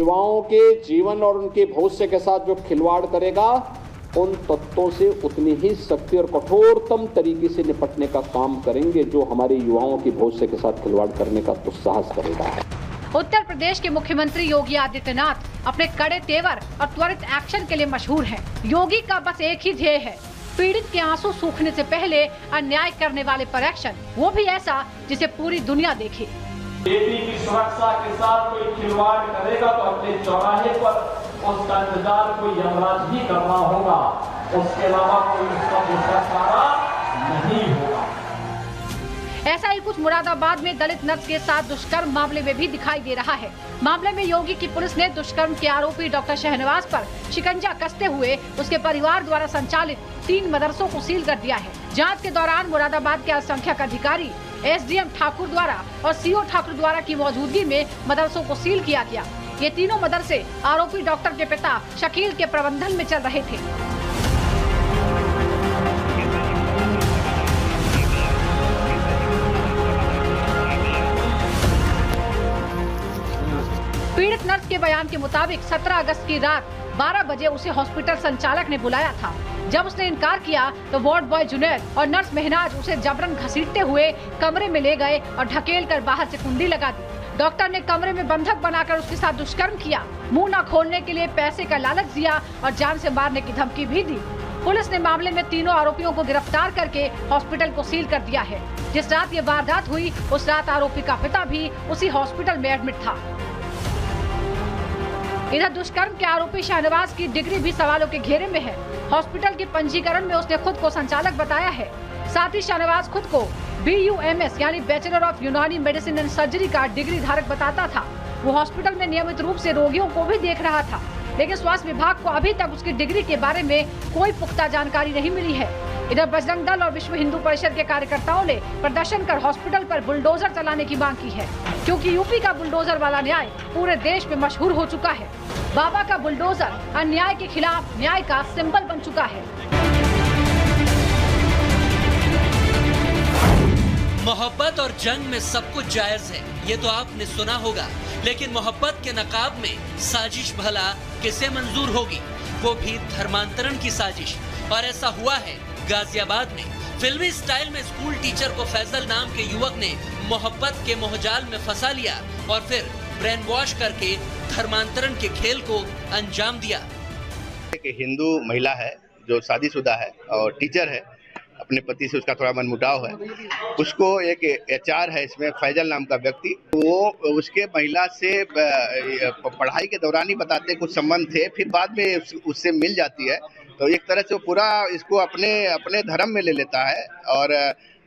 युवाओं के जीवन और उनके भविष्य के साथ जो खिलवाड़ करेगा, उन तत्वों से उतनी ही सख्ती और कठोरतम तरीके से निपटने का काम करेंगे जो हमारे युवाओं के भविष्य के साथ खिलवाड़ करने का दुस्साहस करेगा। उत्तर प्रदेश के मुख्यमंत्री योगी आदित्यनाथ अपने कड़े तेवर और त्वरित एक्शन के लिए मशहूर हैं। योगी का बस एक ही ध्येय है, पीड़ित के आंसू सूखने से पहले अन्याय करने वाले पर एक्शन, वो भी ऐसा जिसे पूरी दुनिया देखे। बेटी की सुरक्षा के साथ कोई खिलवाड़ करेगा तो अपने चौराहे पर उसका इंतजार कोई यमराज ही करना होगा, उसके अलावा कोई उसका दूसरा सहारा नहीं होगा। ऐसा ही कुछ मुरादाबाद में दलित नर्स के साथ दुष्कर्म मामले में भी दिखाई दे रहा है। मामले में योगी की पुलिस ने दुष्कर्म के आरोपी डॉक्टर शहनवाज पर शिकंजा कसते हुए उसके परिवार द्वारा संचालित 3 मदरसों को सील कर दिया है। जांच के दौरान मुरादाबाद के अल्पसंख्यक अधिकारी एसडीएम ठाकुर द्वारा और सीओ ठाकुर द्वारा की मौजूदगी में मदरसों को सील किया गया। ये तीनों मदरसे आरोपी डॉक्टर के पिता शकील के प्रबंधन में चल रहे थे। पीड़ित नर्स के बयान के मुताबिक 17 अगस्त की रात 12 बजे उसे हॉस्पिटल संचालक ने बुलाया था। जब उसने इनकार किया तो वार्ड बॉय जुनैद और नर्स महनाज उसे जबरन घसीटते हुए कमरे में ले गए और ढकेल कर बाहर से कुंडी लगा दी। डॉक्टर ने कमरे में बंधक बनाकर उसके साथ दुष्कर्म किया, मुंह न खोलने के लिए पैसे का लालच दिया और जान से मारने की धमकी भी दी। पुलिस ने मामले में तीनों आरोपियों को गिरफ्तार करके हॉस्पिटल को सील कर दिया है। जिस रात ये वारदात हुई उस रात आरोपी का पिता भी उसी हॉस्पिटल में एडमिट था। इधर दुष्कर्म के आरोपी शहनवाज की डिग्री भी सवालों के घेरे में है। हॉस्पिटल के पंजीकरण में उसने खुद को संचालक बताया है। साथ ही शहनवाज खुद को BUMS यानी बैचलर ऑफ यूनानी मेडिसिन एंड सर्जरी का डिग्री धारक बताता था। वो हॉस्पिटल में नियमित रूप से रोगियों को भी देख रहा था, लेकिन स्वास्थ्य विभाग को अभी तक उसकी डिग्री के बारे में कोई पुख्ता जानकारी नहीं मिली है। इधर बजरंग दल और विश्व हिंदू परिषद के कार्यकर्ताओं ने प्रदर्शन कर हॉस्पिटल पर बुलडोजर चलाने की मांग की है, क्योंकि यूपी का बुलडोजर वाला न्याय पूरे देश में मशहूर हो चुका है। बाबा का बुलडोजर अन्याय के खिलाफ न्याय का सिंबल बन चुका है। मोहब्बत और जंग में सब कुछ जायज है, ये तो आपने सुना होगा, लेकिन मोहब्बत के नकाब में साजिश भला किसे मंजूर होगी, वो भी धर्मांतरण की साजिश। और ऐसा हुआ है गाजियाबाद में। फिल्मी स्टाइल में स्कूल टीचर को फैजल नाम के युवक ने मोहब्बत के मोहजाल में फंसा लिया और फिर ब्रेन वॉश करके धर्मांतरण के खेल को अंजाम दिया। एक हिंदू महिला है जो शादीशुदा है और टीचर है, अपने पति से उसका थोड़ा मनमुटाव है। उसको एक HR है इसमें फैजल नाम का व्यक्ति, वो उसके महिला से पढ़ाई के दौरान ही बताते कुछ संबंध थे, फिर बाद में उससे मिल जाती है। तो एक तरह से वो पूरा इसको अपने धर्म में ले लेता है और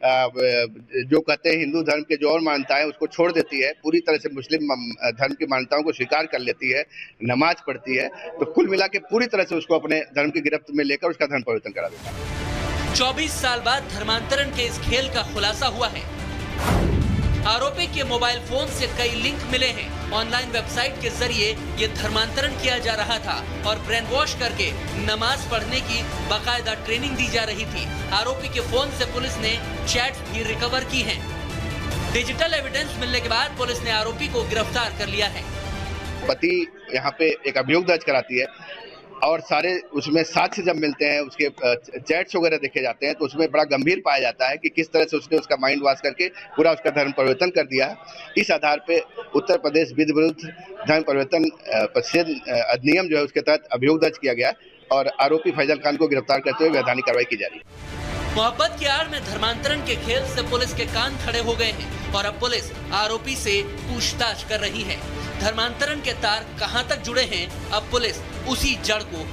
जो कहते हैं हिंदू धर्म के जो और मान्यता है उसको छोड़ देती है, पूरी तरह से मुस्लिम धर्म की मान्यताओं को स्वीकार कर लेती है, नमाज पढ़ती है। तो कुल मिला के पूरी तरह से उसको अपने धर्म की गिरफ्त में लेकर उसका धर्म परिवर्तन करा देता है। 24 साल बाद धर्मांतरण के इस खेल का खुलासा हुआ है। आरोपी के मोबाइल फोन से कई लिंक मिले हैं। ऑनलाइन वेबसाइट के जरिए ये धर्मांतरण किया जा रहा था और ब्रेन वॉश करके नमाज पढ़ने की बाकायदा ट्रेनिंग दी जा रही थी। आरोपी के फोन से पुलिस ने चैट्स भी रिकवर की हैं। डिजिटल एविडेंस मिलने के बाद पुलिस ने आरोपी को गिरफ्तार कर लिया है। पति यहाँ पे एक अभियोग दर्ज कराती है और सारे उसमें साक्ष्य जब मिलते हैं, उसके चैट्स वगैरह देखे जाते हैं, तो उसमें बड़ा गंभीर पाया जाता है कि किस तरह से उसने उसका माइंड वॉश करके पूरा उसका धर्म परिवर्तन कर दिया। इस आधार पे उत्तर प्रदेश विधि विरुद्ध धर्म परिवर्तन प्रतिषेध अधिनियम जो है उसके तहत अभियोग दर्ज किया गया और आरोपी फैजल खान को गिरफ्तार करते हुए वैधानिक कार्रवाई की जा रही है। मोहब्बत की आड़ में धर्मांतरण के खेल से पुलिस के कान खड़े हो गए हैं और अब पुलिस आरोपी से पूछताछ कर रही है। धर्मांतरण के तार कहां तक जुड़े हैं, अब पुलिस उसी जड़ को